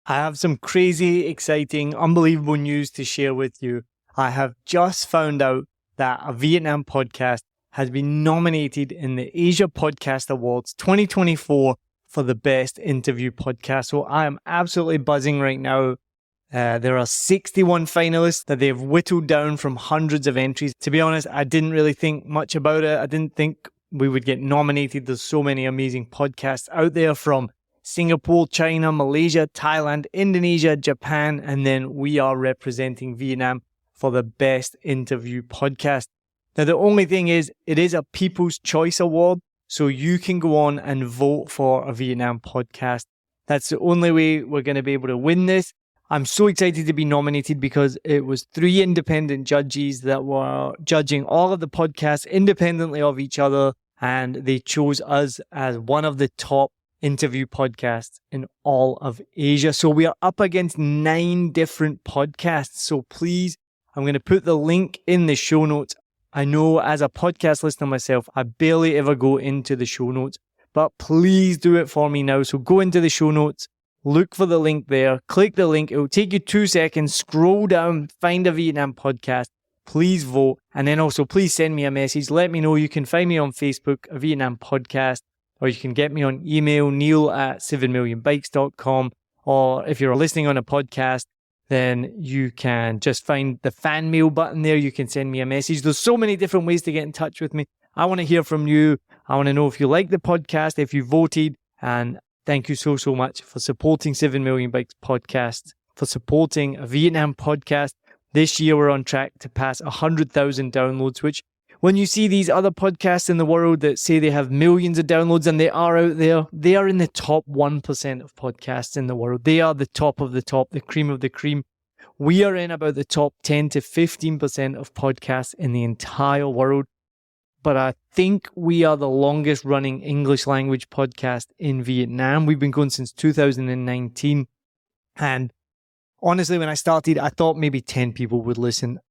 I have some crazy, exciting, unbelievable news to share with you. I have just found out that a Vietnam podcast has been nominated in the Asia Podcast Awards 2024 for the best interview podcast. So I am absolutely buzzing right now. There are 61 finalists that they've whittled down from hundreds of entries. To be honest, I didn't really think much about it. I didn't think we would get nominated. There's so many amazing podcasts out there from Singapore, China, Malaysia, Thailand, Indonesia, Japan, and then we are representing Vietnam for the best interview podcast. Now, the only thing is, it is a People's Choice Award, so you can go on and vote for a Vietnam podcast. That's the only way we're going to be able to win this. I'm so excited to be nominated because it was 3 independent judges that were judging all of the podcasts independently of each other, and they chose us as one of the top interview podcasts in all of Asia. So we are up against 9 different podcasts. So please, I'm going to put the link in the show notes. I know as a podcast listener myself, I barely ever go into the show notes, but please do it for me now. So go into the show notes. Look for the link there, click the link, it will take you 2 seconds, scroll down, find a Vietnam podcast, please vote, and then also please send me a message, let me know. You can find me on Facebook, a Vietnam podcast, or you can get me on email, neil@7millionbikes.com, or if you're listening on a podcast, then you can just find the fan mail button there, you can send me a message. There's so many different ways to get in touch with me. I want to hear from you, I want to know if you like the podcast, if you voted, and thank you so much for supporting 7 Million Bikes podcast, for supporting a Vietnam podcast. This year we're on track to pass 100,000 downloads, which when you see these other podcasts in the world that say they have millions of downloads and they are out there, they are in the top 1% of podcasts in the world. They are the top of the top, the cream of the cream. We are in about the top 10 to 15% of podcasts in the entire world. But I think we are the longest running English language podcast in Vietnam. We've been going since 2019. And honestly, when I started, I thought maybe 10 people would listen.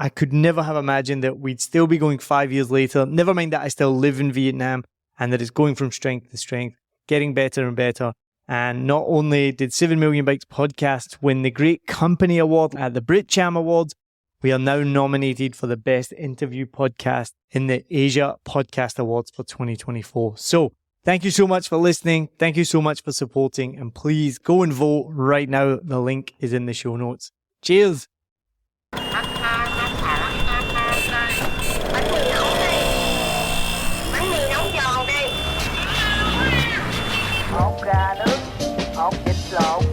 I could never have imagined that we'd still be going 5 years later. Never mind that I still live in Vietnam and that it's going from strength to strength, getting better and better. And not only did 7 Million Bikes podcast win the Great Company Award at the BritCham Awards, we are now nominated for the best interview podcast in the Asia Podcast Awards for 2024. So thank you so much for listening. Thank you so much for supporting. And please go and vote right now. The link is in the show notes. Cheers. Hột gà nướng, hột vịt lộn,